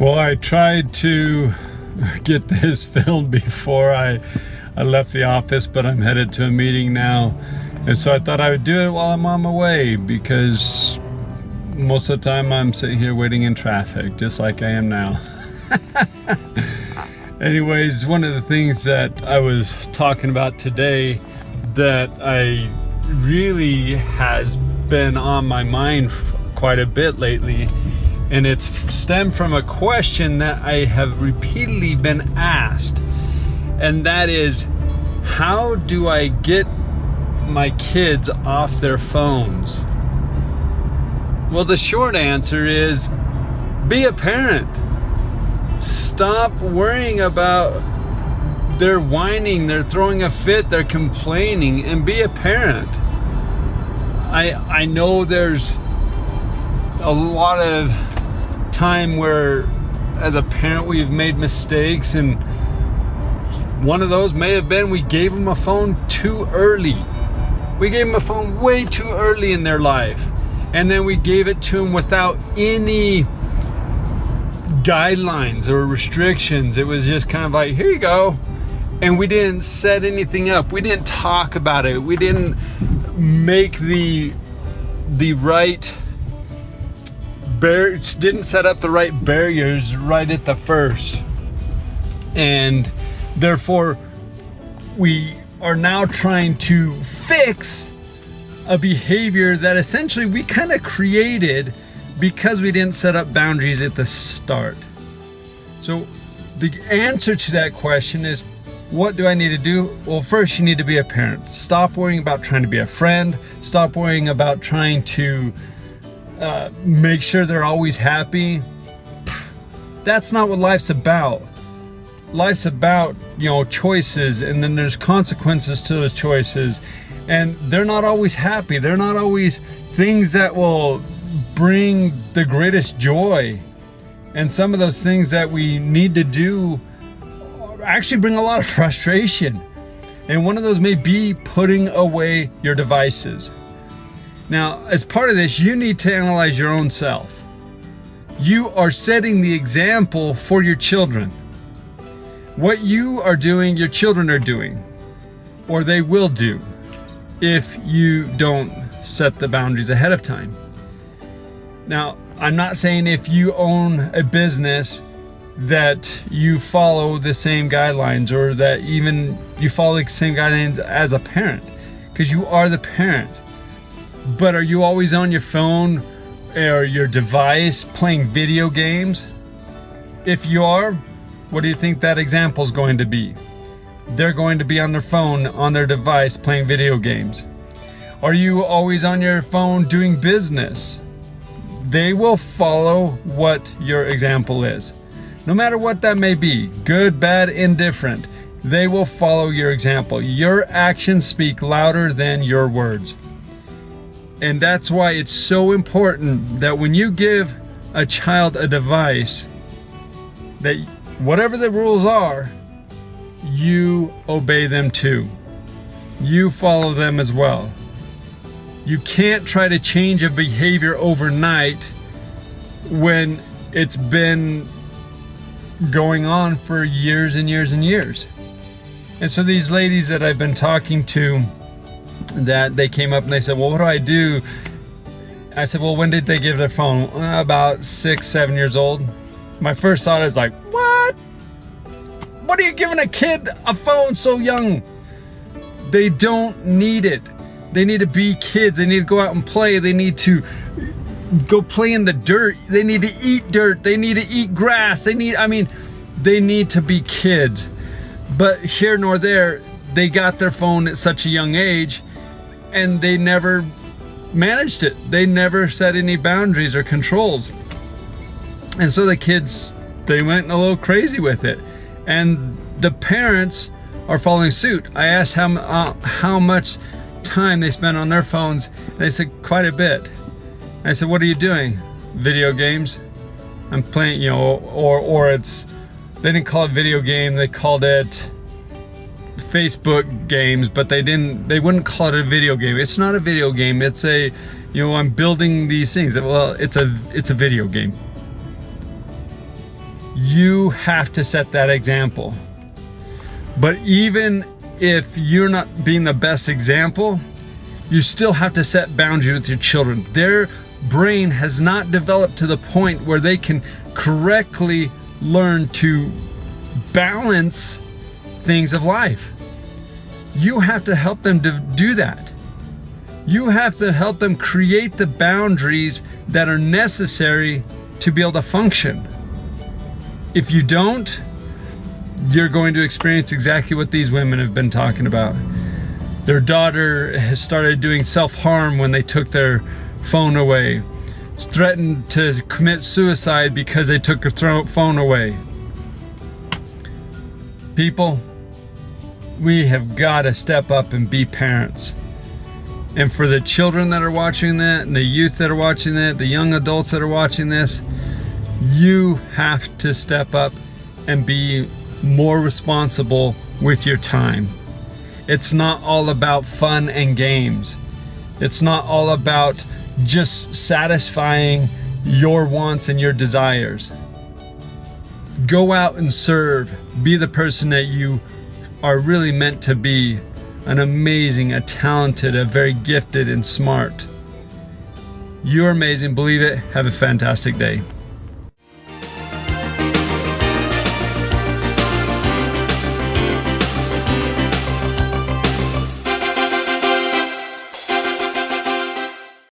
Well, I tried to get this filmed before I left the office, but I'm headed to a meeting now. And so I thought I would do it while I'm on my way, because most of the time I'm sitting here waiting in traffic, just like I am now. Anyways, one of the things that I was talking about today that I really has been on my mind quite a bit lately, and it's stemmed from a question that I have repeatedly been asked, and that is, how do I get my kids off their phones? Well, the short answer is, be a parent. Stop worrying about their whining, they're throwing a fit, they're complaining, and be a parent. I know there's a lot of time where as a parent we've made mistakes, and one of those may have been we gave them a phone too early. We gave them a phone way too early in their life, and then we gave it to them without any guidelines or restrictions. It was just kind of like, here you go, and we didn't set anything up. We didn't talk about it. We didn't make the right didn't set up the right barriers right at the first, and therefore we are now trying to fix a behavior that essentially we kind of created because we didn't set up boundaries at the start. So the answer to that question is, what do I need to do? Well, first you need to be a parent. Stop worrying about trying to be a friend. Stop worrying about trying to make sure they're always happy. That's not what life's about. Life's about, choices, and then there's consequences to those choices, and they're not always happy. They're not always things that will bring the greatest joy. And some of those things that we need to do actually bring a lot of frustration. And one of those may be putting away your devices. Now, as part of this, you need to analyze your own self. You are setting the example for your children. What you are doing, your children are doing, or they will do, if you don't set the boundaries ahead of time. Now, I'm not saying if you own a business that you follow the same guidelines, or that even you follow the same guidelines as a parent, because you are the parent. But are you always on your phone or your device playing video games? If you are, what do you think that example is going to be? They're going to be on their phone, on their device, playing video games. Are you always on your phone doing business? They will follow what your example is. No matter what that may be, good, bad, indifferent, they will follow your example. Your actions speak louder than your words. And that's why it's so important that when you give a child a device, that whatever the rules are, you obey them too. You follow them as well. You can't try to change a behavior overnight when it's been going on for years and years and years. And so these ladies that I've been talking to, that they came up and they said, well, what do I do? I said, well, when did they give their phone? About 6-7 years old. My first thought is like, what? What are you giving a kid a phone so young? They don't need it. They need to be kids. They need to go out and play. They need to go play in the dirt. They need to eat dirt. They need to eat grass. They need to be kids. But here nor there, they got their phone at such a young age, and they never managed it. They never set any boundaries or controls. And so the kids, they went a little crazy with it. And the parents are following suit. I asked how much time they spent on their phones, and they said quite a bit. I said, what are you doing? Video games. I'm playing, or it's, they didn't call it video game, they called it Facebook games, but they wouldn't call it a video game. It's not a video game. It's a, I'm building these things. Well, it's a video game. You have to set that example. But even if you're not being the best example, you still have to set boundaries with your children. Their brain has not developed to the point where they can correctly learn to balance things of life. You have to help them to do that. You have to help them create the boundaries that are necessary to be able to function. If you don't, you're going to experience exactly what these women have been talking about. Their daughter has started doing self-harm when they took their phone away, threatened to commit suicide because they took her phone away. People, we have got to step up and be parents. And for the children that are watching that, and the youth that are watching that, the young adults that are watching this, you have to step up and be more responsible with your time. It's not all about fun and games. It's not all about just satisfying your wants and your desires. Go out and serve. Be the person that you are really meant to be. An amazing, a talented, a very gifted and smart. You're amazing. Believe it. Have a fantastic day.